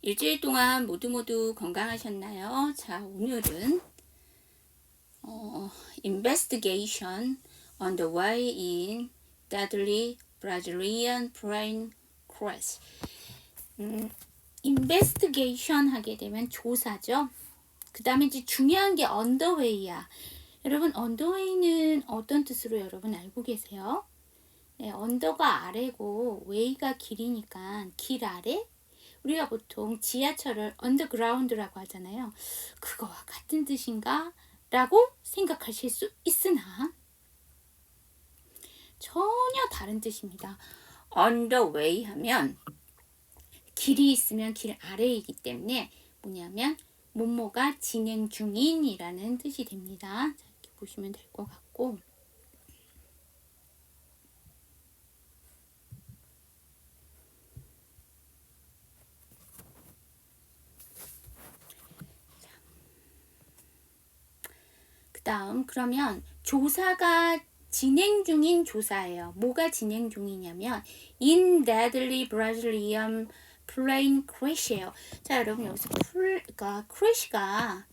일주일 동안 모두 건강하셨나요? 자, 오늘은 investigation on the way in deadly Brazilian plane crash. investigation 하게 되면 조사죠. 그 다음에 이제 중요한 게 underway야. 여러분, underway는 어떤 뜻으로 여러분 알고 계세요? 네, 언더가 아래고 웨이가 길이니까 길 아래? 우리가 보통 지하철을 언더그라운드라고 하잖아요. 그거와 같은 뜻인가? 라고 생각하실 수 있으나 전혀 다른 뜻입니다. 언더웨이 하면 길이 있으면 길 아래이기 때문에 뭐냐면 뭐뭐가 진행 중인이라는 뜻이 됩니다. 자, 이렇게 보시면 될 것 같고 다음 그러면 조사가 진행 중인 조사예요. 뭐가 진행 중이냐면 in deadly Brazilian plane crash예요. 자, 여러분 여기서 그러니까 crash가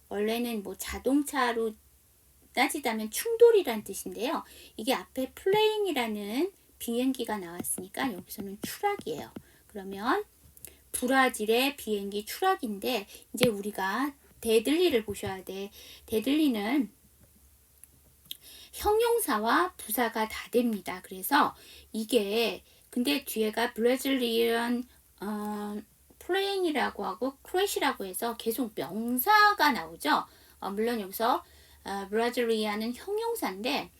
원래는 뭐 자동차로 따지자면 충돌이란 뜻인데요. 이게 앞에 plane이라는 비행기가 나왔으니까 여기서는 추락이에요. 그러면 브라질의 비행기 추락인데 이제 우리가 데들리를 보셔야 돼. 데들리는 형용사와 부사가 다 됩니다. 그래서 이게 근데 뒤에가 브라질리언 플레인이라고 하고 크래시라고 해서 계속 명사가 나오죠. 물론 여기서 브라질리아는 형용사인데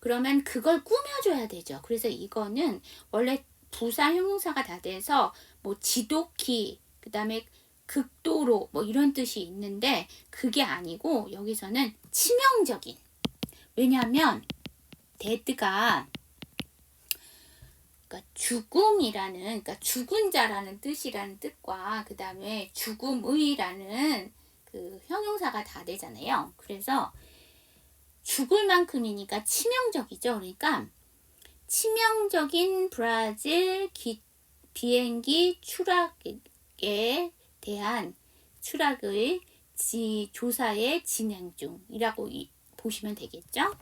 그러면 그걸 꾸며줘야 되죠. 그래서 이거는 원래 부사 형용사가 다 돼서 뭐 지독히 그 다음에 극도로 뭐 이런 뜻이 있는데 그게 아니고 여기서는 치명적인 왜냐하면 데드가 그러니까 죽음이라는 그러니까 죽은 자라는 뜻이라는 뜻과 그 다음에 죽음의라는 그 형용사가 다 되잖아요. 그래서 죽을 만큼이니까 치명적이죠. 그러니까 치명적인 브라질 비행기 추락에 대한 추락의 조사의 진행 중이라고 보시면 되겠죠.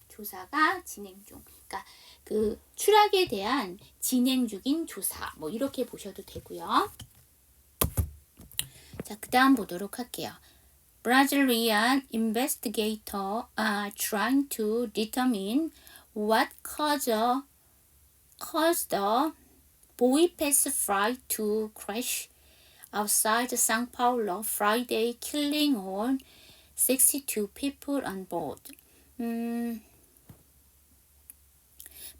조사가 진행 중. 그러니까 그 추락에 대한 진행 중인 조사. 뭐 이렇게 보셔도 되고요. 자, 그다음 보도록 할게요. Brazilian investigators are trying to determine what caused the Boeing flight to crash outside São Paulo Friday, killing all 62 people on board.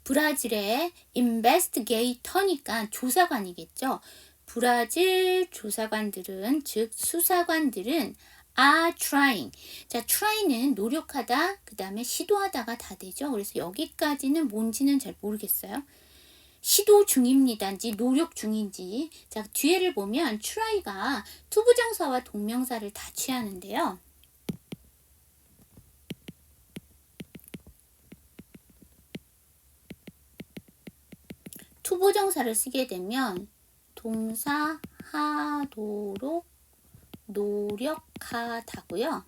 브라질의 investigator니까 조사관이겠죠. 브라질 조사관들은 즉 수사관들은 are trying. 자, try는 노력하다, 그 다음에 시도하다가 다 되죠. 그래서 여기까지는 뭔지는 잘 모르겠어요. 시도 중입니다인지 노력 중인지. 자, 뒤에를 보면 try가 투부정사와 동명사를 다 취하는데요. 투부정사를 쓰게 되면 동사 하도록 노력하다고요.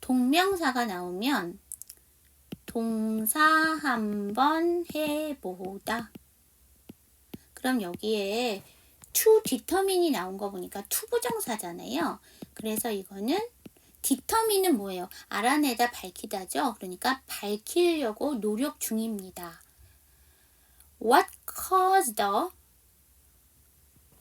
동명사가 나오면 동사 한번 해보다. 그럼 여기에 to determine이 나온 거 보니까 투부정사잖아요. 그래서 이거는 determine은 뭐예요? 알아내다 밝히다죠. 그러니까 밝히려고 노력 중입니다. What caused the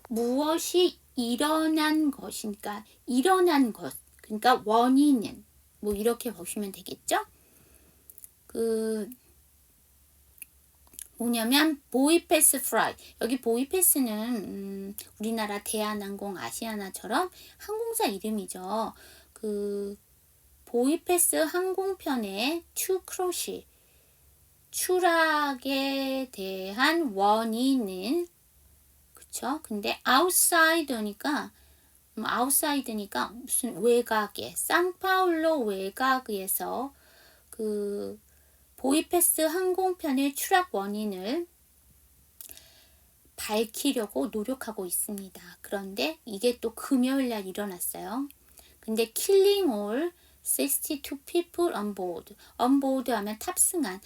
무엇이 일어난 것이니까 일어난 것 그러니까 원인은 뭐 이렇게 보시면 되겠죠. 그 뭐냐면 보이패스 프라이 여기 보이패스는 우리나라 대한항공 아시아나처럼 항공사 이름이죠. 그 보이패스 항공편의 투 크로시 추락에 대한 원인은 그쵸? 근데 아웃사이더니까 아웃사이드니까 무슨 외곽에 상파울로 외곽에서 그 보이패스 항공편의 추락 원인을 밝히려고 노력하고 있습니다. 그런데 이게 또 금요일 날 일어났어요. 근데 killing all 62 people on board. on board 하면 탑승한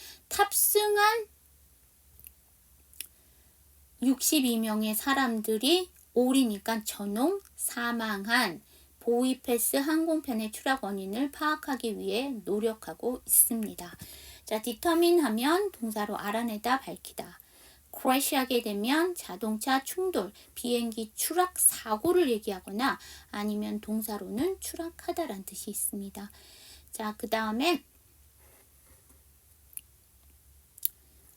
62명의 사람들이 all이니까 전용 사망한 보이패스 항공편의 추락 원인을 파악하기 위해 노력하고 있습니다. 자, determine 하면 동사로 알아내다, 밝히다. crash 하게 되면 자동차 충돌, 비행기 추락 사고를 얘기하거나 아니면 동사로는 추락하다라는 뜻이 있습니다. 자, 그 다음에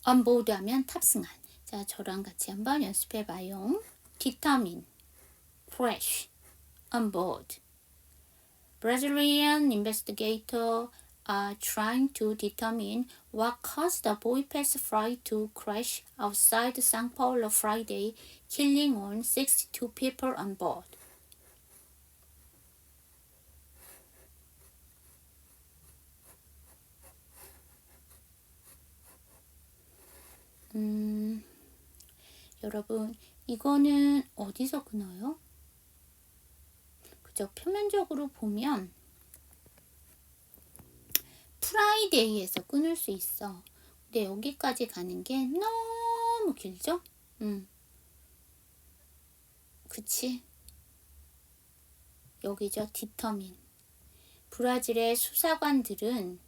on board 하면 탑승한. 자, 저랑 같이 한번 연습해 봐요. determine, crash, on board. Brazilian investigators are trying to determine what caused the Boeing flight to crash outside São Paulo Friday, killing all 62 people on board. 여러분, 이거는 어디서 끊어요? 그죠? 표면적으로 보면 프라이데이에서 끊을 수 있어. 근데 여기까지 가는 게 너무 길죠? 그치? 여기죠. 디터민. 브라질의 수사관들은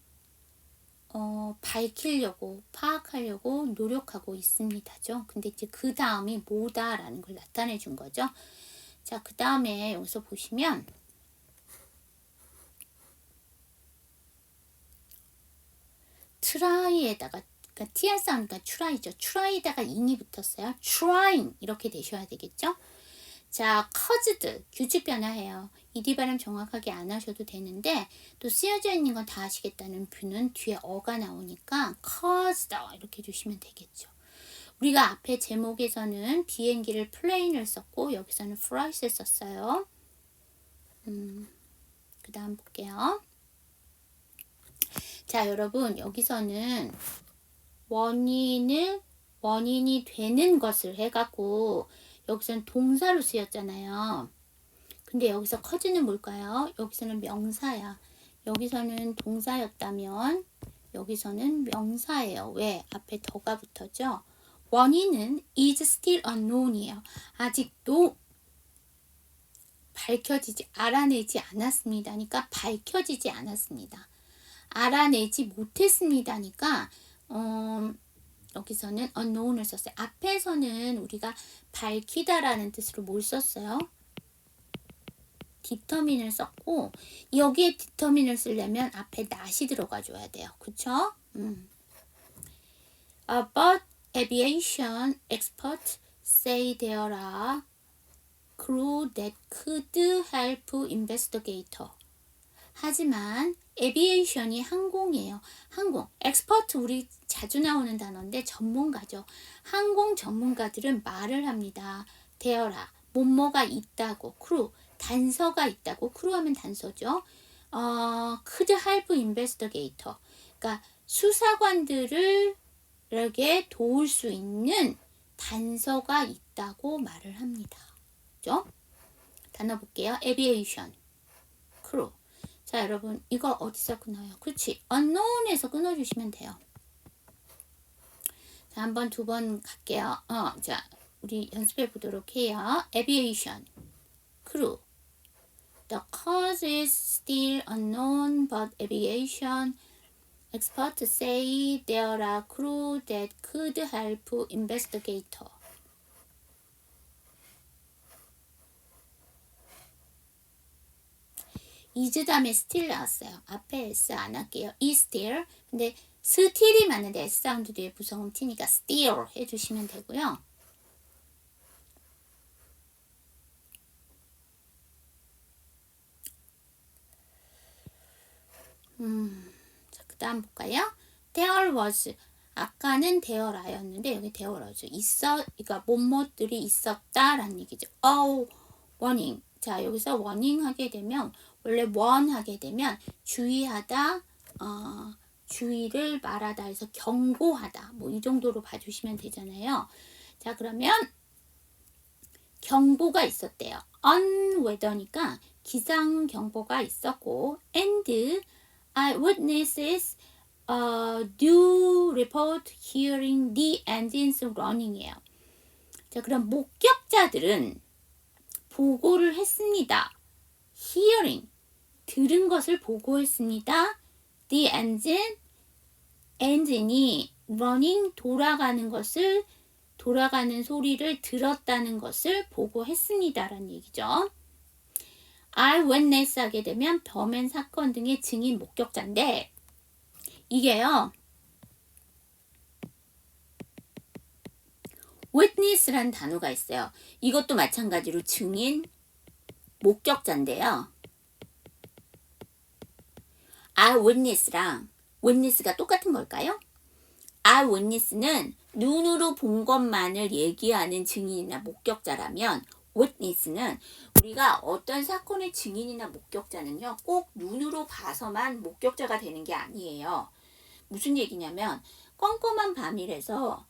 밝히려고, 파악하려고 노력하고 있습니다죠. 근데 이제 그 다음이 뭐다라는 걸 나타내 준 거죠. 자, 그 다음에 여기서 보시면 트라이에다가, 그러니까 TR 사운드가 트라이죠. 트라이에다가 인이 붙었어요. trying 이렇게 되셔야 되겠죠. 자, caused 규칙 변화해요. 이디 발음 정확하게 안 하셔도 되는데 또 쓰여져 있는 건 다 아시겠다는 뷰는 뒤에 어가 나오니까 caused 이렇게 해주시면 되겠죠. 우리가 앞에 제목에서는 비행기를 plane을 썼고 여기서는 flight을 썼어요. 그 다음 볼게요. 자, 여러분 여기서는 원인이 되는 것을 해갖고 여기서는 동사로 쓰였잖아요. 근데 여기서 커즈는 뭘까요? 여기서는 명사야. 여기서는 동사였다면 여기서는 명사예요. 왜? 앞에 더가 붙었죠? 원인은 is still unknown이에요. 아직도 알아내지 않았습니다. 그러니까 밝혀지지 않았습니다. 알아내지 못했습니다니까 여기서는 unknown을 썼어요. 앞에서는 우리가 밝히다라는 뜻으로 뭘 썼어요? determine을 썼고 여기에 determine을 쓰려면 앞에 not이 들어가 줘야 돼요. 그쵸? But aviation experts say there are crew that could help investigator. 하지만 에비에이션이 항공이에요. 항공. 엑스퍼트 우리 자주 나오는 단어인데 전문가죠. 항공 전문가들은 말을 합니다. 되어라. 뭐뭐가 있다고. 크루. 단서가 있다고. 크루하면 단서죠. could help investigator. 그러니까 수사관들을 이렇게 도울 수 있는 단서가 있다고 말을 합니다. 그죠? 단어 볼게요. 에비에이션. 크루. 자, 여러분 이거 어디서 끊어요? 그렇지. unknown에서 끊어주시면 돼요. 자, 한 번, 두 번 갈게요. 자, 우리 연습해 보도록 해요. aviation, crew. The cause is still unknown, but aviation experts say there are crew that could help investigator. is 다음에 still 나왔어요. 앞에 s 안 할게요. is still. 근데 still이 맞는데 s 사운드 뒤에 부성음 t니까 still 해주시면 되고요. 자, 그 다음 볼까요? there was. 아까는 there are였는데 여기 there was. 그러니까 뭐뭐들이 있었다라는 얘기죠. warning. 자, 여기서 warning 하게 되면 원래 warn 하게 되면 주의하다, 주의를 말하다 해서 경고하다. 뭐 이 정도로 봐주시면 되잖아요. 자, 그러면 경보가 있었대요. unweather니까 기상 경보가 있었고, and eyewitnesses do report hearing the engines running이에요. 자, 그럼 목격자들은 보고를 했습니다. hearing, 들은 것을 보고했습니다. the engine이 running, 돌아가는 소리를 들었다는 것을 보고했습니다. 라는 얘기죠. eyewitness 하게 되면 범행 사건 등의 증인 목격자인데, 이게요, witness라는 단어가 있어요. 이것도 마찬가지로 증인, 목격자인데요. eyewitness랑 witness가 똑같은 걸까요? eyewitness는 눈으로 본 것만을 얘기하는 증인이나 목격자라면, witness는 우리가 어떤 사건의 증인이나 목격자는요, 꼭 눈으로 봐서만 목격자가 되는 게 아니에요. 무슨 얘기냐면, 껌껌한 밤이라서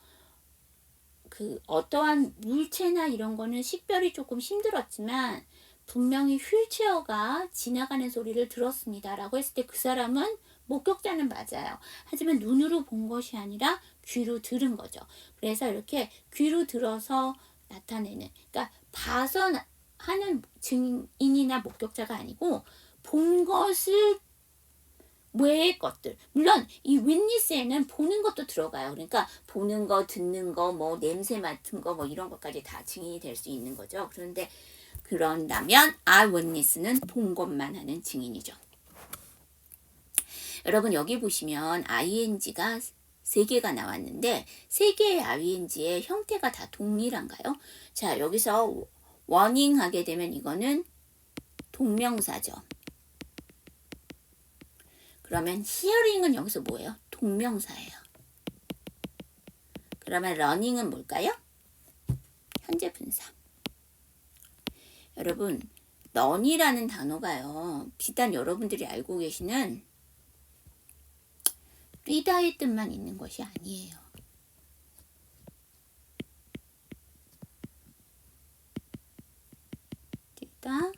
그 어떠한 물체나 이런 거는 식별이 조금 힘들었지만 분명히 휠체어가 지나가는 소리를 들었습니다 라고 했을 때 그 사람은 목격자는 맞아요. 하지만 눈으로 본 것이 아니라 귀로 들은 거죠. 그래서 이렇게 귀로 들어서 나타내는, 그러니까 봐서 하는 증인이나 목격자가 아니고 본 것을 외의 것들, 물론 이 witness에는 보는 것도 들어가요. 그러니까 보는 거, 듣는 거, 뭐 냄새 맡은 거, 뭐 이런 것까지 다 증인이 될 수 있는 거죠. 그런데 그런다면 eyewitness는 본 것만 하는 증인이죠. 여러분 여기 보시면 ing가 3개가 나왔는데 3개의 ing의 형태가 다 동일한가요? 자, 여기서 warning 하게 되면 이거는 동명사죠. 그러면 hearing은 여기서 뭐예요? 동명사예요. 그러면 running은 뭘까요? 현재 분사. 여러분, run이라는 단어가요, 비단 여러분들이 알고 계시는 뛰다의 뜻만 있는 것이 아니에요. 뛰다,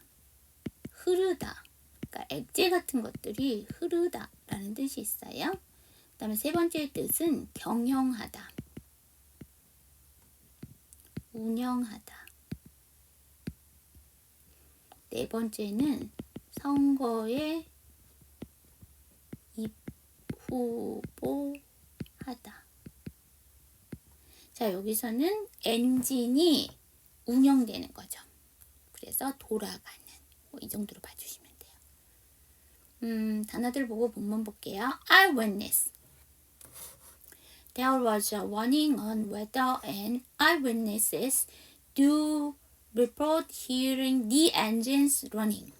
흐르다. 그러니까 액체 같은 것들이 흐르다라는 뜻이 있어요. 그 다음에 3번째 뜻은 경영하다, 운영하다. 4번째는 선거에 후보하다. 자, 여기서는 엔진이 운영되는 거죠. 그래서 돌아가는, 뭐 이 정도로 봐주시면 돼요. 단어들 보고 본문 볼게요. eyewitness. There was a warning on weather and eyewitnesses do report hearing the engines running.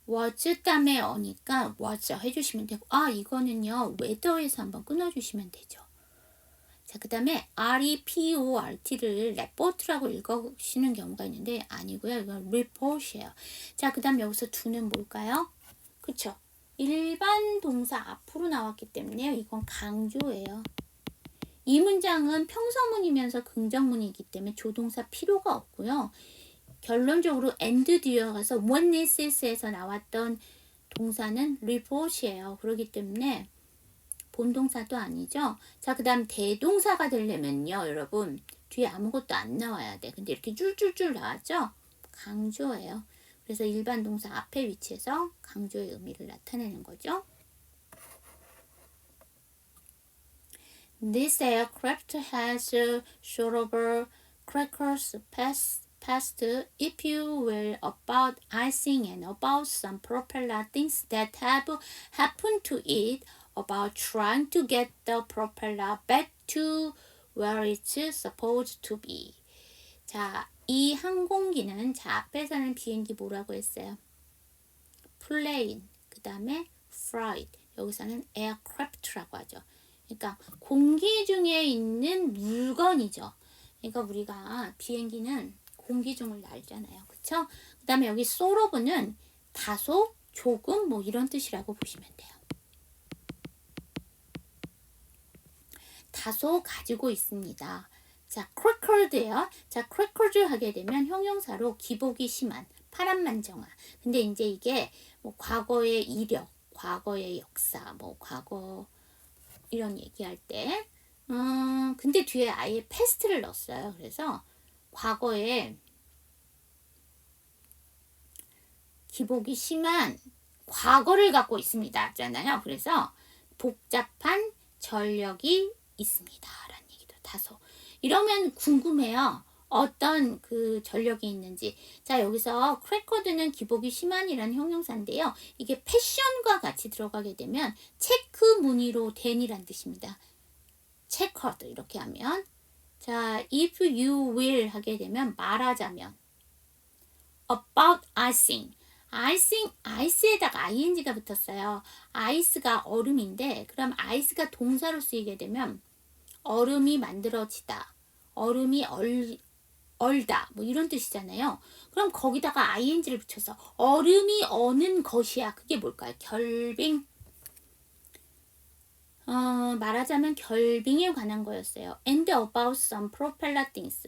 was 다음에 어니까 was 해주시면 되고, 이거는요 weather에서 한번 끊어주시면 되죠. 자, 그 다음에 report를 report라고 읽으시는 경우가 있는데 아니고요, 이건 report이에요. 자, 그 다음 여기서 do는 뭘까요? 그쵸? 일반 동사 앞으로 나왔기 때문에 이건 강조예요. 이 문장은 평서문이면서 긍정문이기 때문에 조동사 필요가 없고요. 결론적으로 and 뒤에 가서 witnesses에서 나왔던 동사는 report이에요. 그렇기 때문에 본동사도 아니죠. 자, 그 다음 대동사가 되려면요, 여러분 뒤에 아무것도 안 나와야 돼. 근데 이렇게 줄줄줄 나왔죠? 강조예요. 그래서 일반 동사 앞에 위치해서 강조의 의미를 나타내는 거죠. This aircraft has suitable crackers past if you will about icing and about some propeller things that have happened to it, about trying to get the propeller back to where it's supposed to be. 자, 이 항공기는, 자, 앞에서는 비행기 뭐라고 했어요? plane, 그 다음에 flight, 여기서는 aircraft라고 하죠. 그러니까 공기 중에 있는 물건이죠. 그러니까 우리가 비행기는 공기 중을 날잖아요. 그쵸? 그 다음에 여기 소로브는 다소, 조금, 뭐 이런 뜻이라고 보시면 돼요. 다소 가지고 있습니다. 자, cracked예요. 자, cracked 하게 되면 형용사로 기복이 심한, 파란만장한. 근데 이제 이게 뭐 과거의 이력, 과거의 역사, 뭐 과거 이런 얘기할 때, 근데 뒤에 아예 past를 넣었어요. 그래서 과거에 기복이 심한 과거를 갖고 있습니다. 잖아요. 그래서 복잡한 전력이 있습니다. 라는 얘기도 다소. 이러면 궁금해요. 어떤 그 전력이 있는지. 자, 여기서 cracked는 기복이 심한이라는 형용사인데요. 이게 패션과 같이 들어가게 되면 체크 무늬로 된이란 뜻입니다. checkered 이렇게 하면. 자, if you will 하게 되면 말하자면 about icing. 아이스에다가 ing가 붙었어요. 아이스가 얼음인데 그럼 아이스가 동사로 쓰이게 되면 얼음이 만들어지다. 얼음이 얼다. 뭐 이런 뜻이잖아요. 그럼 거기다가 ing를 붙여서 얼음이 어는 것이야. 그게 뭘까요? 결빙. 말하자면 결빙에 관한 거였어요. And about some propeller things.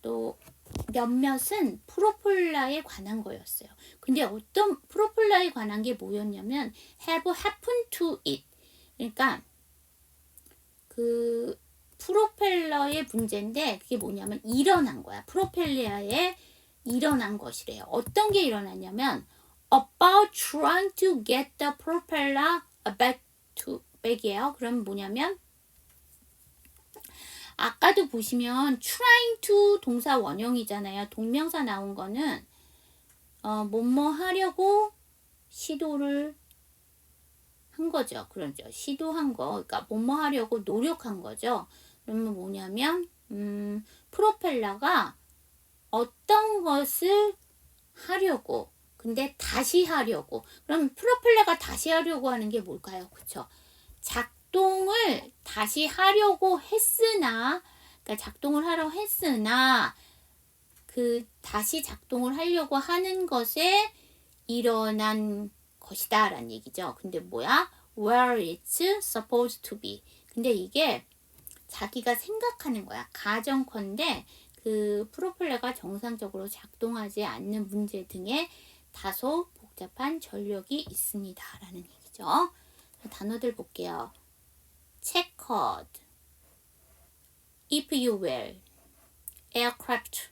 또 몇몇은 프로펠러에 관한 거였어요. 근데 어떤 프로펠러에 관한 게 뭐였냐면 have happened to it. 그러니까 그 프로펠러의 문제인데 그게 뭐냐면 일어난 거야. 프로펠러에 일어난 것이래요. 어떤 게 일어났냐면 about trying to get the propeller back이에요. 그럼 뭐냐면 아까도 보시면 trying to 동사 원형이잖아요. 동명사 나온 거는 뭐뭐 하려고 시도를 한 거죠. 그렇죠. 시도한 거. 그러니까 뭐뭐 하려고 노력한 거죠. 그러면 뭐냐면 프로펠러가 어떤 것을 하려고 근데 다시 하려고 그럼 프로펠러가 다시 하려고 하는 게 뭘까요? 그쵸? 작동을 다시 하려고 했으나 그러니까 작동을 하려고 했으나 그 다시 작동을 하려고 하는 것에 일어난 것이다 라는 얘기죠. 근데 뭐야? Where it's supposed to be. 근데 이게 자기가 생각하는 거야. 가정컨대 그 프로펠러가 정상적으로 작동하지 않는 문제 등에 다소 복잡한 전력이 있습니다 라는 얘기죠. 단어들 볼게요. checkered, if you will, aircraft.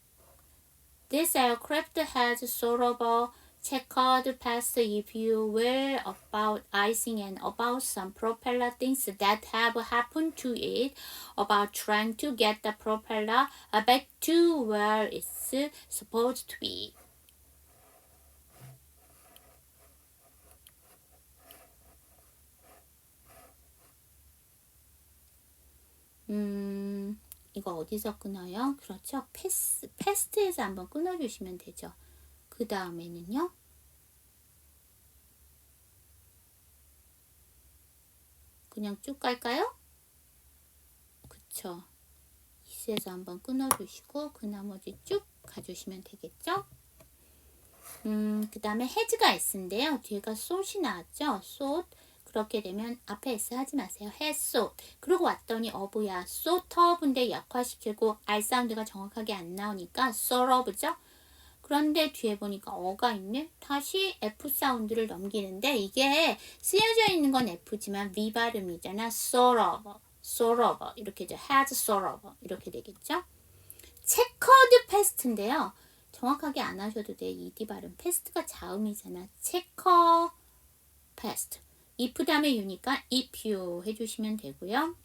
This aircraft has sort of a checkered past, if you will, about icing and about some propeller things that have happened to it, about trying to get the propeller back to where it's supposed to be. 이거 어디서 끊어요? 그렇죠. 패스트에서 한번 끊어주시면 되죠. 그 다음에는요. 그냥 쭉 갈까요? 그쵸. 이스에서 한번 끊어주시고 그 나머지 쭉 가주시면 되겠죠. 그 다음에 has가 S인데요. 뒤에가 soul이 나왔죠. soul. 그렇게 되면 앞에 S 하지 마세요. has sought. 그러고 왔더니 of야. sort of인데 약화시키고 R 사운드가 정확하게 안 나오니까 sort of죠. 그런데 뒤에 보니까 어가 있네. 다시 F 사운드를 넘기는데 이게 쓰여져 있는 건 F지만 V 발음이잖아. sort of 이렇게 죠. has sort of 이렇게 되겠죠. checkered past인데요. 정확하게 안 하셔도 돼. ED 발음. past가 자음이잖아. checker past. if 다음에 you니까 if you 해주시면 되고요.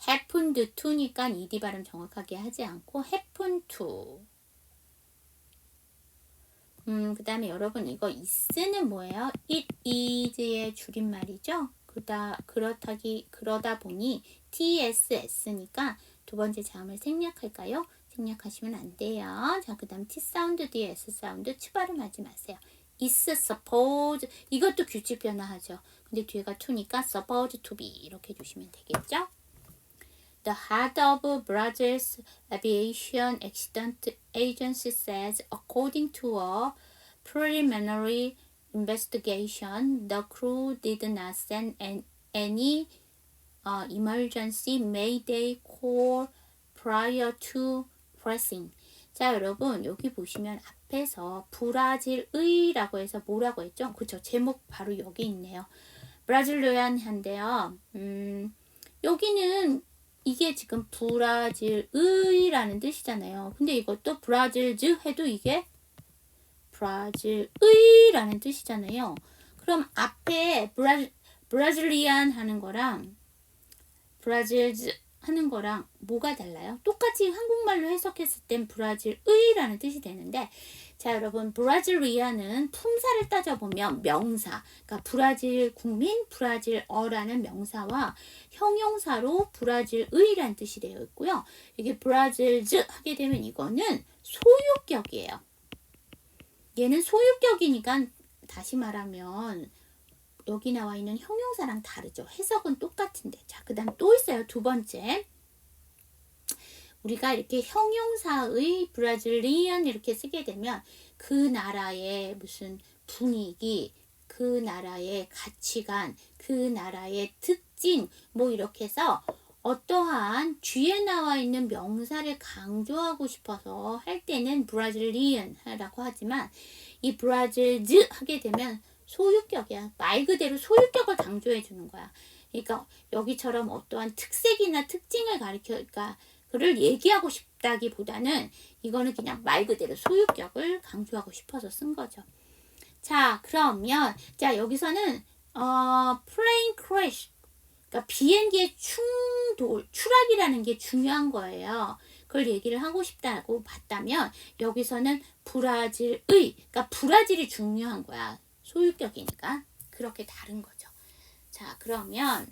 happened to니까 ED 발음 정확하게 하지 않고 happen to. 그 다음에 여러분 이거 is는 뭐예요? it is의 줄임말이죠. 그러다 보니 TSS니까 두 번째 자음을 생략할까요? 생략하시면 안 돼요. 자, 그 다음 T 사운드 뒤에 S 사운드 추발음하지 마세요. is supposed 이것도 규칙 변화하죠. 근데 뒤에가 to니까 supposed to be 이렇게 해주시면 되겠죠. The head of Brazil's aviation accident agency says, according to a preliminary investigation, the crew did not send any emergency mayday call prior to pressing. 자, 여러분 여기 보시면 앞에서 브라질의라고 해서 뭐라고 했죠? 그쵸, 제목 바로 여기 있네요. 브라질리안한데요. 여기는 이게 지금 브라질의라는 뜻이잖아요. 근데 이것도 브라질즈 해도 이게 브라질의라는 뜻이잖아요. 그럼 앞에 브라질리안 하는 거랑 브라질즈 하는 거랑 뭐가 달라요? 똑같이 한국말로 해석했을 땐 브라질의라는 뜻이 되는데, 자, 여러분 브라질리아는 품사를 따져보면 명사, 그러니까 브라질 국민, 브라질어라는 명사와 형용사로 브라질의라는 뜻이 되어 있고요. 이게 브라질즈 하게 되면 이거는 소유격이에요. 얘는 소유격이니까 다시 말하면 여기 나와 있는 형용사랑 다르죠. 해석은 똑같은데. 자, 그 다음 또 있어요. 두 번째. 우리가 이렇게 형용사의 브라질리안 이렇게 쓰게 되면 그 나라의 무슨 분위기, 그 나라의 가치관, 그 나라의 특징, 뭐 이렇게 해서 어떠한 뒤에 나와 있는 명사를 강조하고 싶어서 할 때는 브라질리안이라고 하지만 이 브라질즈 하게 되면 소유격이야. 말 그대로 소유격을 강조해 주는 거야. 그러니까 여기처럼 어떠한 특색이나 특징을 그러니까 그를 얘기하고 싶다기보다는 이거는 그냥 말 그대로 소유격을 강조하고 싶어서 쓴 거죠. 자, 그러면 자, 여기서는 plane crash, 그러니까 비행기의 추락이라는 게 중요한 거예요. 그걸 얘기를 하고 싶다고 봤다면 여기서는 브라질의, 그러니까 브라질이 중요한 거야. 소유격이니까. 그렇게 다른 거죠. 자, 그러면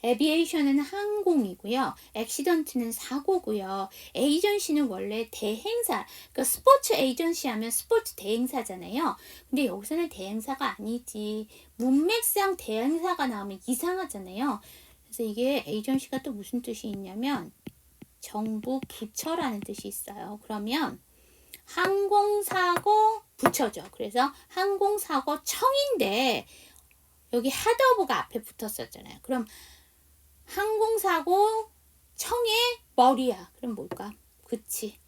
에비에이션은 항공이고요. 액시던트는 사고고요. 에이전시는 원래 대행사, 그러니까 스포츠 에이전시 하면 스포츠 대행사잖아요. 근데 여기서는 대행사가 아니지. 문맥상 대행사가 나오면 이상하잖아요. 그래서 이게 에이전시가 또 무슨 뜻이 있냐면 정부 부처라는 뜻이 있어요. 그러면 항공사고 부처죠. 그래서 항공사고청인데 여기 하드오브가 앞에 붙었었잖아요. 그럼 항공사고 청의 머리야. 그럼 뭘까? 그치.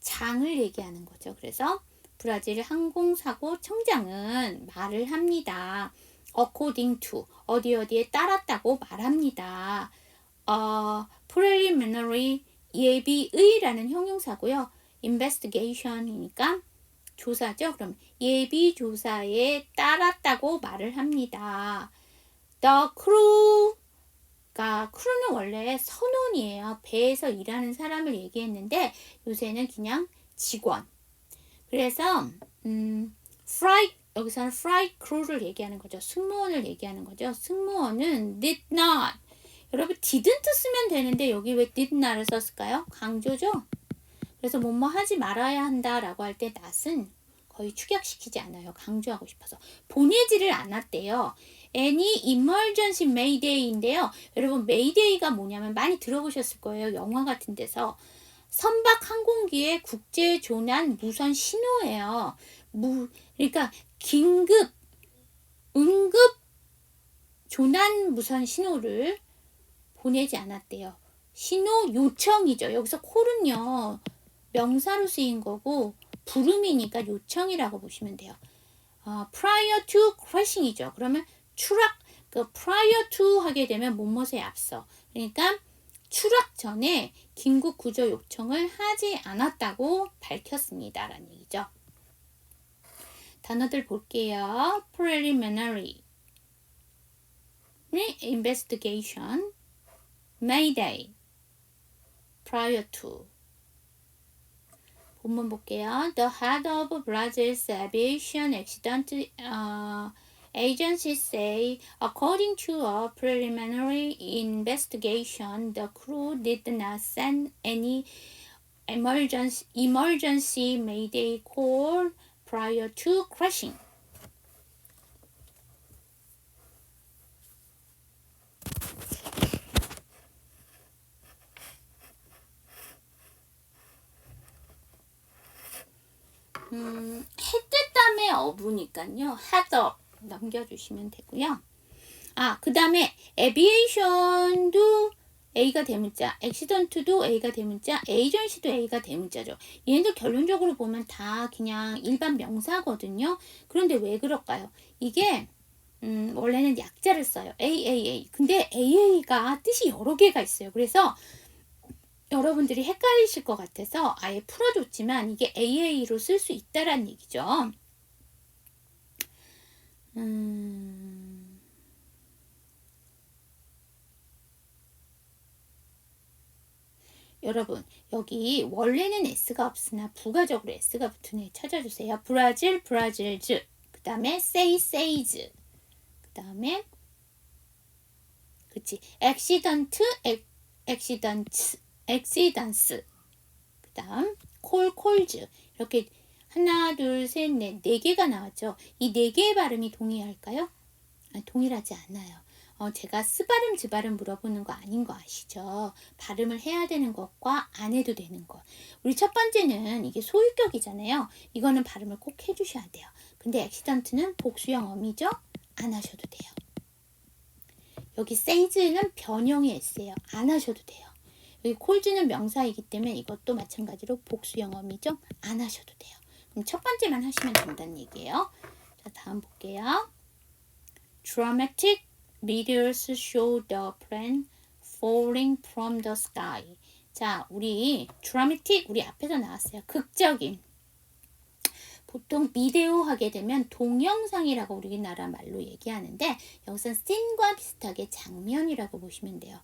장을 얘기하는 거죠. 그래서 브라질 항공사고 청장은 말을 합니다. according to 어디에 따랐다고 말합니다. preliminary 예비의라는 형용사고요. investigation이니까 조사죠. 그럼 예비 조사에 따랐다고 말을 합니다. The crew, 그러니까 크루는 원래 선원이에요. 배에서 일하는 사람을 얘기했는데 요새는 그냥 직원. 그래서 여기서는 flight crew를 얘기하는 거죠. 승무원을 얘기하는 거죠. 승무원은 did not. 여러분 didn't 쓰면 되는데 여기 왜 did not을 썼을까요? 강조죠. 그래서 뭐뭐 하지 말아야 한다라고 할 때 not은 거의 축약시키지 않아요. 강조하고 싶어서. 보내지를 않았대요. Any emergency mayday인데요. 여러분 mayday가 뭐냐면 많이 들어보셨을 거예요. 영화 같은 데서. 선박 항공기의 국제 조난 무선 신호예요. 그러니까 긴급, 응급 조난 무선 신호를 보내지 않았대요. 신호 요청이죠. 여기서 콜은요. 명사로 쓰인 거고 부름이니까 요청이라고 보시면 돼요. prior to crashing이죠. 그러면 추락, prior to 하게 되면 뭐뭐에 앞서. 그러니까 추락 전에 긴급 구조 요청을 하지 않았다고 밝혔습니다. 라는 얘기죠. 단어들 볼게요. preliminary, investigation, mayday, prior to. 본문 볼게요. The head of Brazil's aviation accident agency say, according to a preliminary investigation, the crew did not send any emergency mayday call prior to crashing. 해 뜻 다음에 어부니까요. head up 넘겨주시면 되고요. 그 다음에 aviation도 A가 대문자, accident도 A가 대문자, agency도 A가 대문자죠. 얘네들 결론적으로 보면 다 그냥 일반 명사거든요. 그런데 왜 그럴까요? 이게 원래는 약자를 써요. AAA. 근데 AA가 뜻이 여러 개가 있어요. 그래서 여러분들이 헷갈리실 것 같아서 아예 풀어줬지만 이게 AA로 쓸 수 있다라는 얘기죠. 여러분 여기 원래는 S가 없으나 부가적으로 S가 붙은 애 찾아주세요. 브라질, 브라질즈. 그 다음에 say, says. 그 다음에 그치 accident, accidents, accidents. 그 다음 call, calls. 이렇게 하나, 둘, 셋, 넷, 네 개가 나왔죠. 이 네 개의 발음이 동일할까요? 동일하지 않아요. 제가 스발음, 즈발음 물어보는 거 아닌 거 아시죠? 발음을 해야 되는 것과 안 해도 되는 것. 우리 첫 번째는 이게 소유격이잖아요. 이거는 발음을 꼭 해주셔야 돼요. 근데 accident는 복수형 어미죠? 안 하셔도 돼요. 여기 says는 변형의 s예요. 안 하셔도 돼요. 여기 calls는 명사이기 때문에 이것도 마찬가지로 복수형 어미죠? 안 하셔도 돼요. 그럼 첫 번째만 하시면 된다는 얘기예요. 자, 다음 볼게요. Dramatic videos show the plane falling from the sky. 자, 우리 dramatic 우리 앞에서 나왔어요. 극적인. 보통 비디오 하게 되면 동영상이라고 우리나라 말로 얘기하는데 여기서 씬과 비슷하게 장면이라고 보시면 돼요.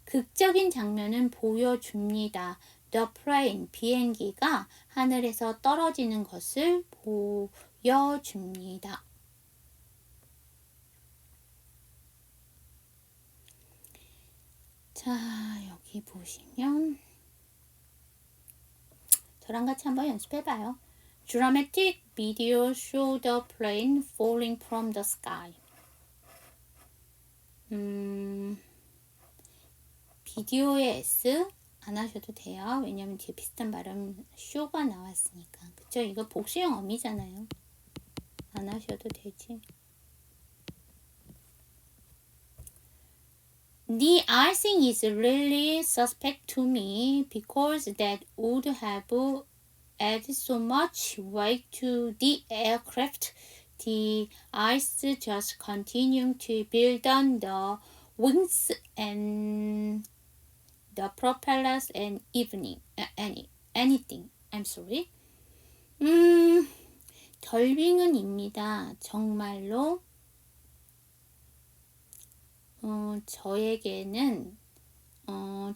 극적인 장면은 보여줍니다. The plane, 비행기가 하늘에서 떨어지는 것을 보여줍니다. 자, 여기 보시면 저랑 같이 한번 연습해봐요. Dramatic video show the plane falling from the sky. 비디오의 S 안 하셔도 돼요. 왜냐면 뒤에 비슷한 발음 show가 나왔으니까. 그쵸? 이거 복수형 어미잖아요. 안 하셔도 되지. The icing is really suspect to me because that would have added so much weight to the aircraft. The ice just continuing to build on the wings and the propellers and anything. I'm sorry. 결빙은입니다. 정말로 저에게는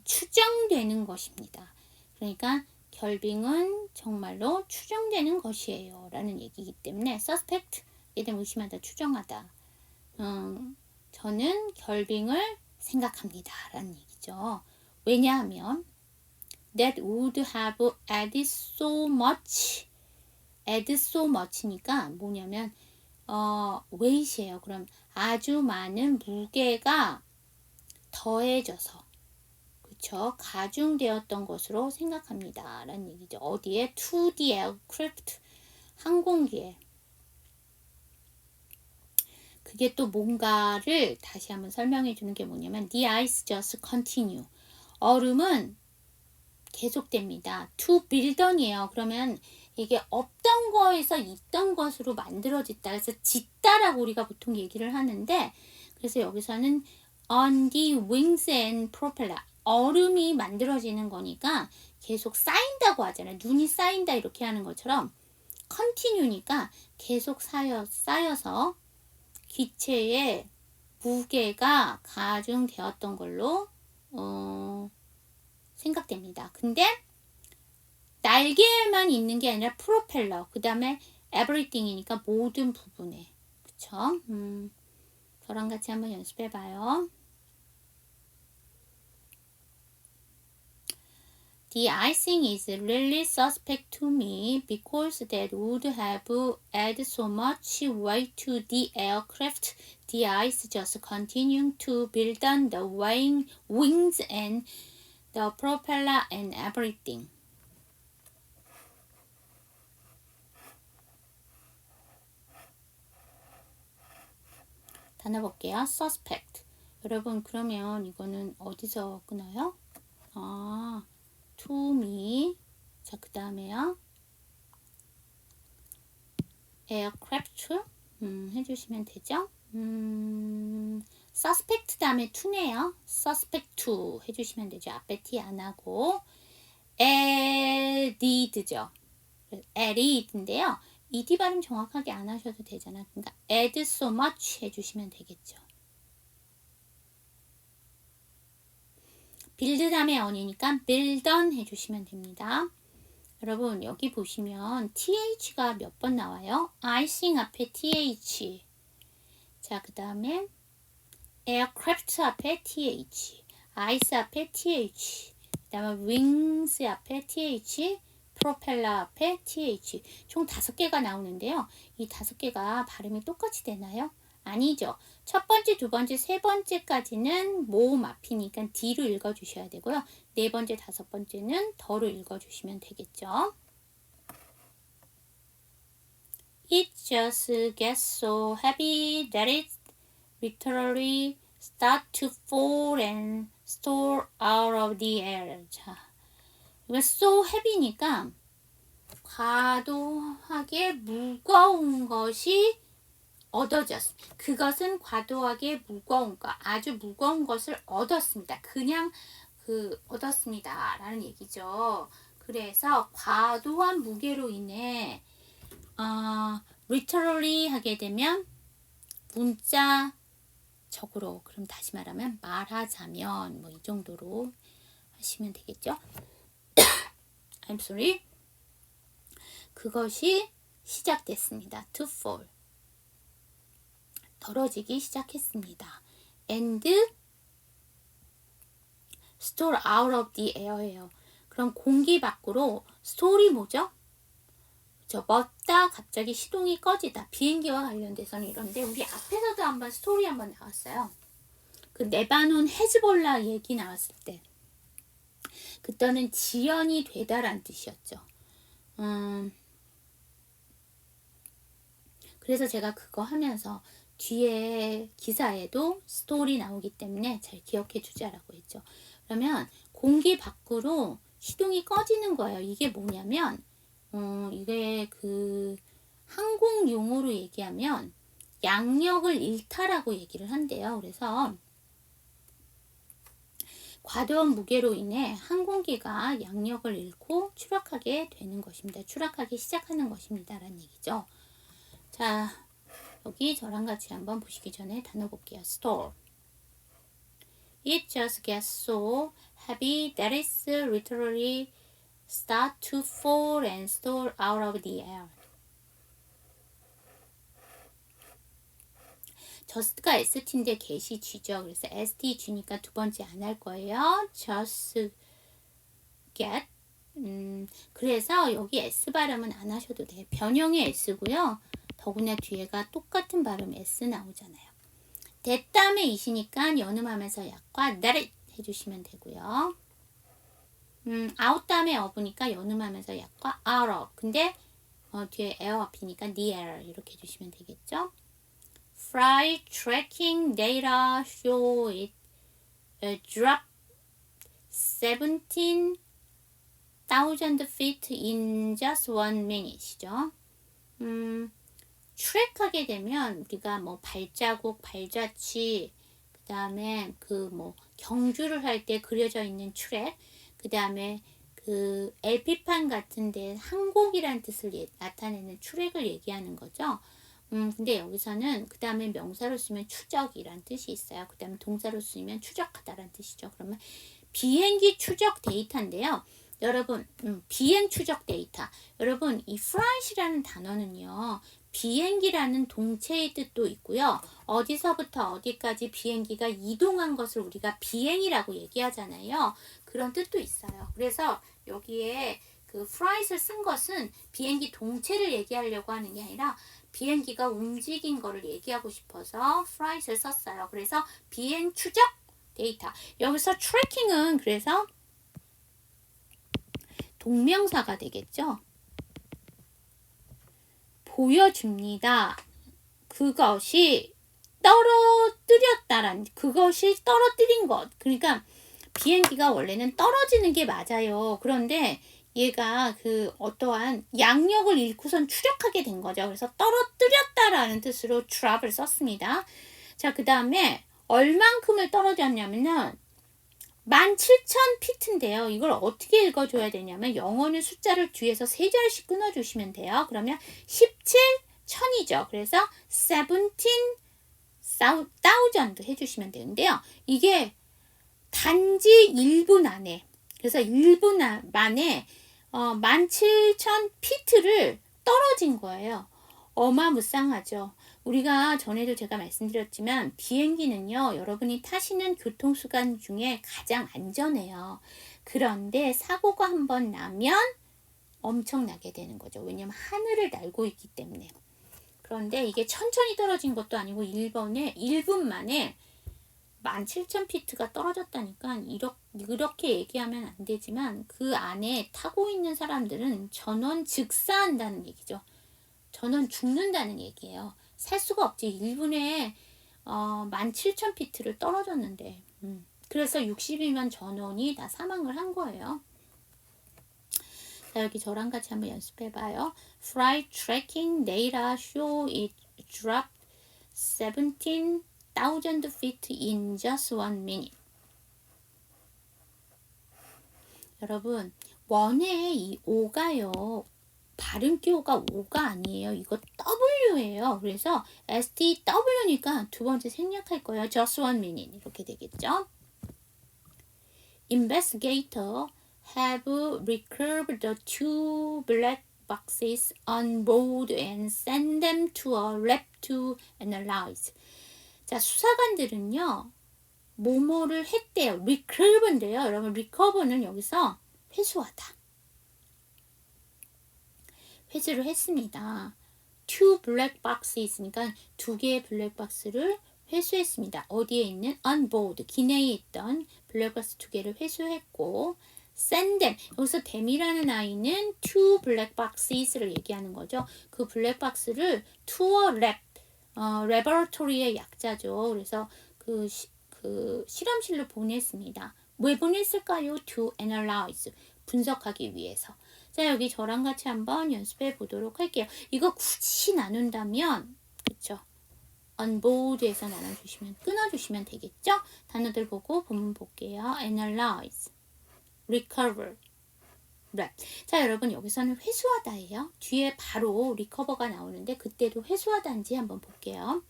추정되는 것입니다. 그러니까 결빙은 정말로 추정되는 것이에요. 라는 얘기이기 때문에 suspect, 얘 대한 의심하다, 추정하다. 저는 결빙을 생각합니다. 라는 얘기죠. 왜냐하면 that would have added so much. add so much니까 뭐냐면 weight이에요. 그럼 아주 많은 무게가 더해져서 그쵸? 가중되었던 것으로 생각합니다. 라는 얘기죠. 어디에? to the aircraft. 항공기에. 그게 또 뭔가를 다시 한번 설명해 주는 게 뭐냐면 the ice just continue. 얼음은 계속됩니다. to build on이에요. 그러면 이게 없던 거에서 있던 것으로 만들어졌다. 그래서 짓다라고 우리가 보통 얘기를 하는데 그래서 여기서는 on the wings and propeller. 얼음이 만들어지는 거니까 계속 쌓인다고 하잖아요. 눈이 쌓인다 이렇게 하는 것처럼 continue니까 계속 쌓여서 기체의 무게가 가중되었던 걸로 생각됩니다. 근데 날개만 있는 게 아니라 프로펠러, 그 다음에 everything이니까 모든 부분에. 그쵸? 저랑 같이 한번 연습해봐요. The icing is really suspect to me because that would have added so much weight to the aircraft. The ice just continuing to build on the wings and the propeller and everything. 단어 볼게요. suspect. 여러분 그러면 이거는 어디서 끊어요? to me. 자, 그 다음에요. aircraft 해주시면 되죠. suspect 다음에 to네요. suspect to 해주시면 되죠. 앞에 t 안 하고 add죠. add인데요. ed 발음 정확하게 안 하셔도 되잖아. 그러니까 add so much 해주시면 되겠죠. build 다음에 on이니까 build on 해주시면 됩니다. 여러분 여기 보시면 th가 몇 번 나와요? icing 앞에 th. 자, 그 다음에 aircraft 앞에 th, ice 앞에 th, 그 다음에 wings 앞에 th, propeller 앞에 th. 총 5개가 나오는데요. 이 5개가 발음이 똑같이 되나요? 아니죠. 첫 번째, 두 번째, 세 번째까지는 모음 앞이니까 D로 읽어주셔야 되고요. 네 번째, 다섯 번째는 더로 읽어주시면 되겠죠. It just gets so heavy that it literally start to fall and store out of the air. 자, 이거 so heavy니까 과도하게 무거운 것이 얻어졌습니다. 그것은 과도하게 무거운 것, 아주 무거운 것을 얻었습니다. 그냥 얻었습니다. 라는 얘기죠. 그래서 과도한 무게로 인해 literally 하게 되면 문자적으로, 그럼 다시 말하자면 뭐 이 정도로 하시면 되겠죠. I'm sorry. 그것이 시작됐습니다. To fall. 떨어지기 시작했습니다. And store out of the air예요. 그럼 공기 밖으로 store이 뭐죠? 멎다 갑자기 시동이 꺼지다. 비행기와 관련돼서는 이런데 우리 앞에서도 한번 스토리 한번 나왔어요. 그 레바논 헤즈볼라 얘기 나왔을 때 그때는 지연이 되다란 뜻이었죠. 그래서 제가 그거 하면서 뒤에 기사에도 스토리 나오기 때문에 잘 기억해 주자라고 했죠. 그러면 공기 밖으로 시동이 꺼지는 거예요. 이게 뭐냐면 이게 항공 용어로 얘기하면 양력을 잃다라고 얘기를 한대요. 그래서 과도한 무게로 인해 항공기가 양력을 잃고 추락하게 되는 것입니다. 추락하기 시작하는 것입니다. 라는 얘기죠. 자, 여기 저랑 같이 한번 보시기 전에 단어 볼게요. store. It just gets so heavy that it's literally start to fall and store out of the air. just가 st인데 get이 g죠. 그래서 st g니까 두 번째 안 할 거예요. just get. 그래서 여기 s 발음은 안 하셔도 돼요. 변형의 s고요. 더구나 뒤에가 똑같은 발음 s 나오잖아요. that 다음에 이시니까 연음하면서 약과 that 해주시면 되고요. out 다음에 of니까 연음하면서 약과 out of. 근데 뒤에 air 앞이니까 the air 이렇게 해주시면 되겠죠. Flight tracking data show it drop 17,000 feet in just 1 minute이죠. 트랙하게 되면 우리가 뭐 발자국, 발자취, 그 다음에 경주를 할 때 그려져 있는 트랙, 그 다음에 LP판 같은데 항공이라는 뜻을 나타내는 트랙을 얘기하는 거죠. 근데 여기서는 그 다음에 명사로 쓰면 추적이란 뜻이 있어요. 그 다음에 동사로 쓰면 추적하다란 뜻이죠. 그러면 비행기 추적 데이터인데요. 여러분, 비행 추적 데이터. 여러분, 이 flight이라는 단어는요. 비행기라는 동체의 뜻도 있고요. 어디서부터 어디까지 비행기가 이동한 것을 우리가 비행이라고 얘기하잖아요. 그런 뜻도 있어요. 그래서 여기에 flight을 쓴 것은 비행기 동체를 얘기하려고 하는 게 아니라 비행기가 움직인 거를 얘기하고 싶어서 flight을 썼어요. 그래서 비행 추적 데이터. 여기서 tracking은 그래서 동명사가 되겠죠. 보여줍니다. 그것이 떨어뜨렸다란 그것이 떨어뜨린 것. 그러니까 비행기가 원래는 떨어지는 게 맞아요. 그런데 얘가 그 어떠한 양력을 잃고선 추락하게 된 거죠. 그래서 떨어뜨렸다라는 뜻으로 drop을 썼습니다. 자, 그 다음에 얼만큼을 떨어졌냐면은 17,000피트인데요. 이걸 어떻게 읽어줘야 되냐면 영어는 숫자를 뒤에서 세 자리씩 끊어주시면 돼요. 그러면 17,000이죠. 그래서 17,000 해주시면 되는데요. 이게 단지 1분 안에, 그래서 1분 만에 17,000피트를 떨어진 거예요. 어마무쌍하죠. 우리가 전에도 제가 말씀드렸지만 비행기는요, 여러분이 타시는 교통수단 중에 가장 안전해요. 그런데 사고가 한번 나면 엄청나게 되는 거죠. 왜냐면 하늘을 날고 있기 때문에. 그런데 이게 천천히 떨어진 것도 아니고 1분 만에 17,000피트가 떨어졌다니까 이렇게 얘기하면 안 되지만 그 안에 타고 있는 사람들은 전원 즉사한다는 얘기죠. 전원 죽는다는 얘기예요. 살 수가 없지. 1분에 17,000피트를 떨어졌는데 그래서 60만 전원이 다 사망을 한 거예요. 자, 여기 저랑 같이 한번 연습해봐요. Flight tracking data show it dropped 17,000 feet in just 1 minute. 여러분, 원의 이 O가요. 발음기 O가 O가 아니에요. 이거 W예요. 그래서 STW니까 두 번째 생략할 거예요. Just 1 minute 이렇게 되겠죠. Investigator have recovered the two black boxes on board and sent them to a lab to analyze. 자, 수사관들은요, 뭐뭐를 했대요. recover인데요. 여러분, recover는 여기서 회수하다. 회수를 했습니다. two black boxes니까 두 개의 블랙박스를 회수했습니다. 어디에 있는 on board, 기내에 있던 블랙박스 두 개를 회수했고 send them, 여기서 them이라는 아이는 two black boxes를 얘기하는 거죠. 그 블랙박스를 to a lab, laboratory의 약자죠. 그래서 그 실험실로 보냈습니다. 왜 보냈을까요? To analyze, 분석하기 위해서. 자, 여기 저랑 같이 한번 연습해 보도록 할게요. 이거 굳이 나눈다면, 그쵸? on board에서 나눠주시면, 끊어주시면 되겠죠? 단어들 보고 본문 볼게요. analyze, recover, lab. 자, 여러분 여기서는 회수하다예요. 뒤에 바로 recover가 나오는데 그때도 회수하다인지 한번 볼게요.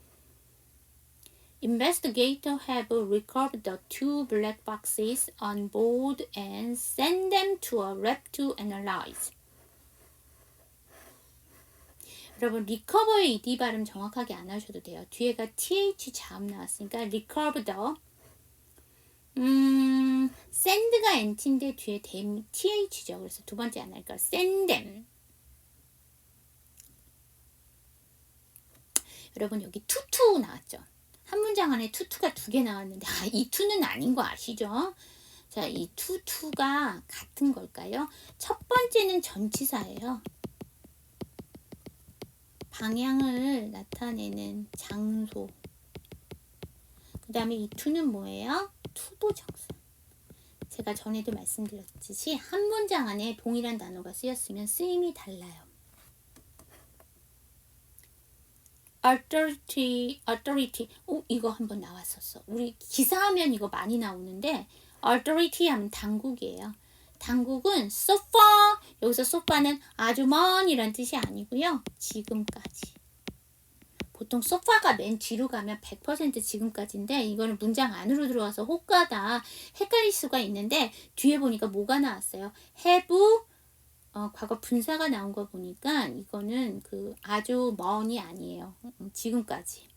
Investigators have recovered the two black boxes on board and sent them to a lab to analyze. 여러분, recover의 ed 발음 정확하게 안 하셔도 돼요. 뒤에가 th 자음 나왔으니까 recovered. send가 nt인데 뒤에 th죠. 그래서 두 번째 안 할까요? send them. 여러분, 여기 투투 나왔죠. 한 문장 안에 투투가 두 개 나왔는데 이 투는 아닌 거 아시죠? 자, 이 투가 같은 걸까요? 첫 번째는 전치사예요. 방향을 나타내는 장소. 그 다음에 이 투는 뭐예요? 투부정사. 제가 전에도 말씀드렸듯이 한 문장 안에 동일한 단어가 쓰였으면 쓰임이 달라요. authority. 이거 한번 나왔었어. 우리 기사하면 이거 많이 나오는데 authority 하면 당국이에요. 당국은 so far, 여기서 so far는 아주 먼이란 뜻이 아니고요. 지금까지. 보통 so far가 맨 뒤로 가면 100% 지금까지인데 이거는 문장 안으로 들어와서 혹가다 헷갈릴 수가 있는데 뒤에 보니까 뭐가 나왔어요? have, 과거 분사가 나온 거 보니까 이거는 그 아주 먼이 아니에요. 지금까지.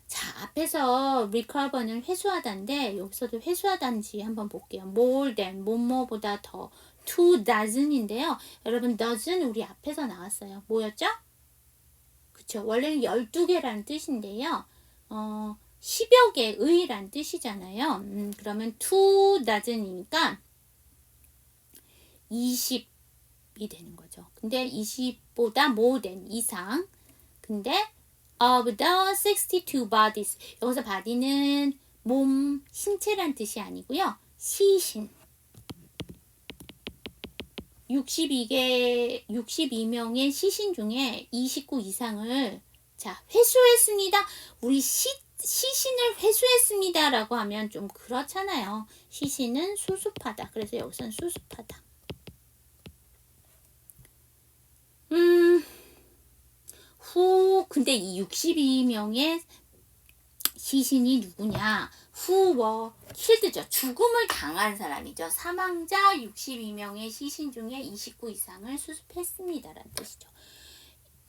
자, 앞에서 recover는 회수하다인데 여기서도 회수하다인지 한번 볼게요. more than, 뭐뭐보다 더. 2 dozen인데요. 여러분, dozen 우리 앞에서 나왔어요. 뭐였죠? 그쵸. 원래는 12개라는 뜻인데요. 10여 개의란 뜻이잖아요. 그러면 2 dozen이니까 20이 되는 거죠. 근데 20보다 more than 이상. 근데 of the 62 bodies. 여기서 body는 몸, 신체란 뜻이 아니고요. 시신. 62명의 시신 중에 29 이상을 회수했습니다. 우리 시신을 회수했습니다 라고 하면 좀 그렇잖아요. 시신은 수습하다. 그래서 여기서는 수습하다. 근데 이 62명의 시신이 누구냐? 후워 킬드죠. 죽음을 당한 사람이죠. 사망자 62명의 시신 중에 29 이상을 수습했습니다라는 뜻이죠.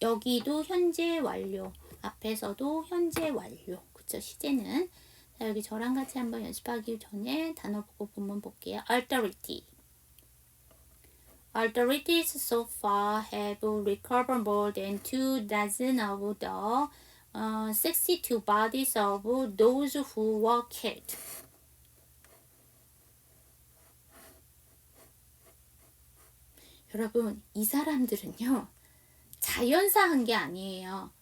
여기도 현재 완료. 앞에서도 현재 완료. 그쵸? 시제는. 자, 여기 저랑 같이 한번 연습하기 전에 단어 보고 본문 볼게요. authority. Authorities so far have recovered more than 24 of the 62 bodies of those who were killed. 여러분, 이 사람들은요, 자연사한 게 아니에요.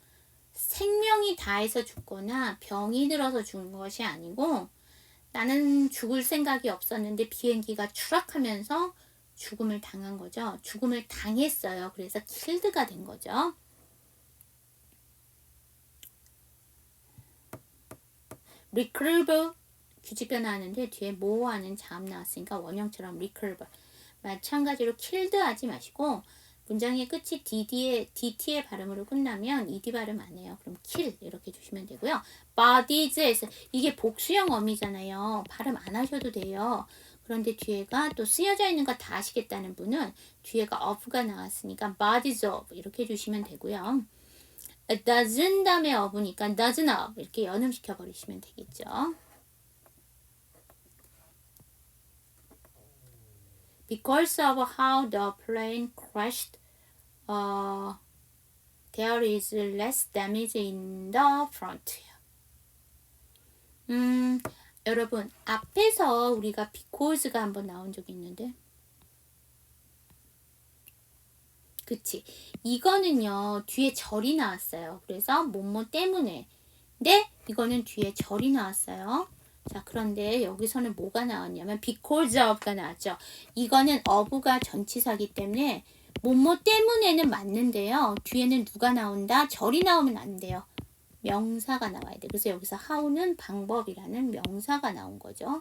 생명이 다해서 죽거나 병이 들어서 죽은 것이 아니고, 나는 죽을 생각이 없었는데 비행기가 추락하면서 죽음을 당한 거죠. 죽음을 당했어요. 그래서 킬드가 된 거죠. recover 규칙 변화하는데 뒤에 뭐하는 자음 나왔으니까 원형처럼 recover. 마찬가지로 killed 하지 마시고 문장의 끝이 DT의 발음으로 끝나면 ED 발음 안 해요. 그럼 kill 이렇게 주시면 되고요. bodies에서 이게 복수형 어미잖아요. 발음 안 하셔도 돼요. 그런데 뒤에가 또 쓰여져 있는 거 다 아시겠다는 분은 뒤에가 of가 나왔으니까 bodies of 이렇게 주시면 되고요. doesn't 다음에 of니까 doesn't of 이렇게 연음시켜 버리시면 되겠죠. Because of how the plane crashed, there is less damage in the front. 여러분 앞에서 우리가 because가 한번 나온 적이 있는데 그치 이거는요 뒤에 절이 나왔어요. 그래서 뭐뭐 때문에 근데 이거는 뒤에 절이 나왔어요. 자 그런데 여기서는 뭐가 나왔냐면 because of가 나왔죠. 이거는 of가 전치사기 때문에 뭐뭐 때문에는 맞는데요. 뒤에는 누가 나온다? 절이 나오면 안 돼요. 명사가 나와야 돼. 그래서 여기서 how는 방법이라는 명사가 나온 거죠.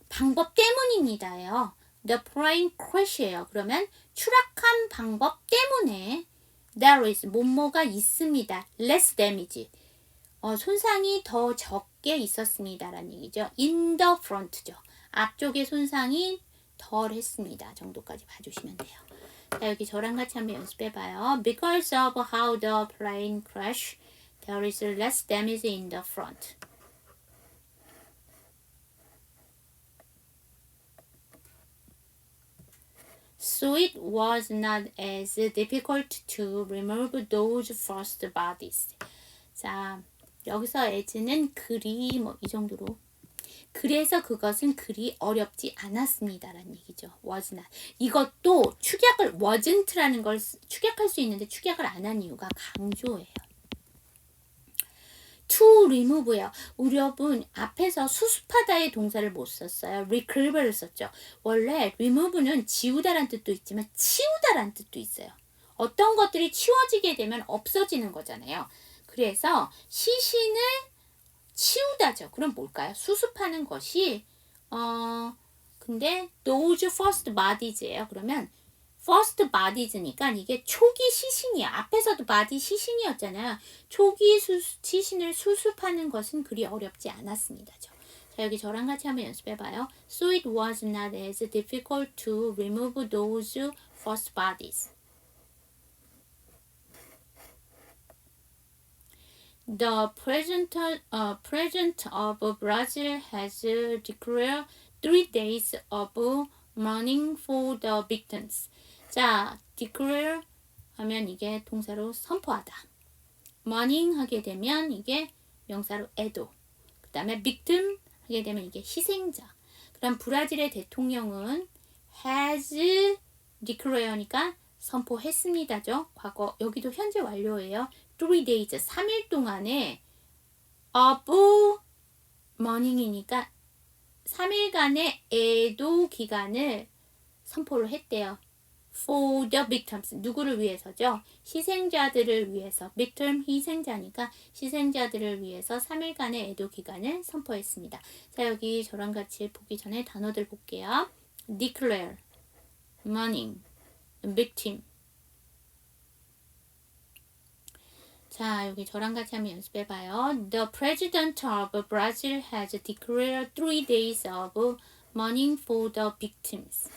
방법 때문입니다요. The plane crash예요. 그러면 추락한 방법 때문에 there is 뭐뭐가 있습니다. less damage. 손상이 더 적게 있었습니다라는 얘기죠. in the front죠. 앞쪽에 손상이 덜 했습니다. 정도까지 봐주시면 돼요. 자, 여기 저랑 같이 한번 연습해봐요. Because of how the plane crashed, there is less damage in the front. So it was not as difficult to remove those first bodies. 자, 여기서 as는 그리 뭐 이 정도로 그래서 그것은 그리 어렵지 않았습니다라는 얘기죠. was not. 이것도 축약을 wasn't라는 걸 축약할 수 있는데 축약을 안 한 이유가 강조예요. to remove요. 우리 여러분 앞에서 수습하다의 동사를 못 썼어요. recover를 썼죠. 원래 remove는 지우다란 뜻도 있지만 치우다란 뜻도 있어요. 어떤 것들이 치워지게 되면 없어지는 거잖아요. 그래서 시신을 치우다죠. 그럼 뭘까요? 수습하는 것이 근데 those first bodies예요. 그러면 first bodies니까 이게 초기 시신이야. 앞에서도 body 시신이었잖아요. 초기 시신을 수습하는 것은 그리 어렵지 않았습니다. 자, 여기 저랑 같이 한번 연습해봐요. So it was not as difficult to remove those first bodies. The president of Brazil has declared 3 days of mourning for the victims. 자, declare 하면 이게 동사로 선포하다. mourning 하게 되면 이게 명사로 애도. 그 다음에 victim 하게 되면 이게 희생자. 그럼 브라질의 대통령은 has declare니까 선포했습니다죠. 과거 여기도 현재 완료예요. 3 days 3일 동안에 of morning이니까 3일간의 애도 기간을 선포를 했대요. For the victims 누구를 위해서죠? 희생자들을 위해서. victim 희생자니까 희생자들을 위해서 3일간의 애도 기간을 선포했습니다. 자, 여기 저랑 같이 보기 전에 단어들 볼게요. declare, mourning, victim. 자, 여기 저랑 같이 한번 연습해봐요. The president of Brazil has declared 3 days of mourning for the victims.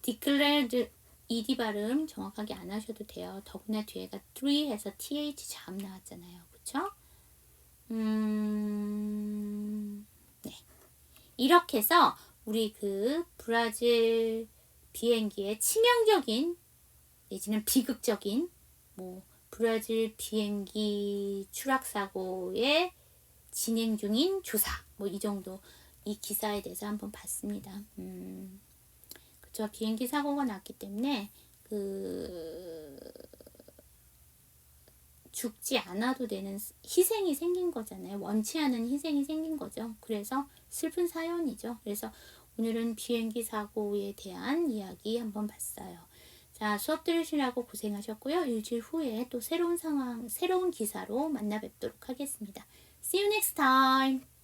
declared ed 발음 정확하게 안 하셔도 돼요. 더구나 뒤에가 3 해서 th 자음 나왔잖아요. 그쵸? 네. 이렇게 해서 우리 그 브라질 비행기의 치명적인 내지는 비극적인 뭐 브라질 비행기 추락 사고의 진행 중인 조사 뭐 이 정도 이 기사에 대해서 한번 봤습니다. 그쵸. 비행기 사고가 났기 때문에 죽지 않아도 되는 희생이 생긴 거잖아요. 원치 않은 희생이 생긴 거죠. 그래서 슬픈 사연이죠. 그래서 오늘은 비행기 사고에 대한 이야기 한번 봤어요. 자, 수업 들으시라고 고생하셨고요. 일주일 후에 또 새로운 상황, 새로운 기사로 만나 뵙도록 하겠습니다. See you next time.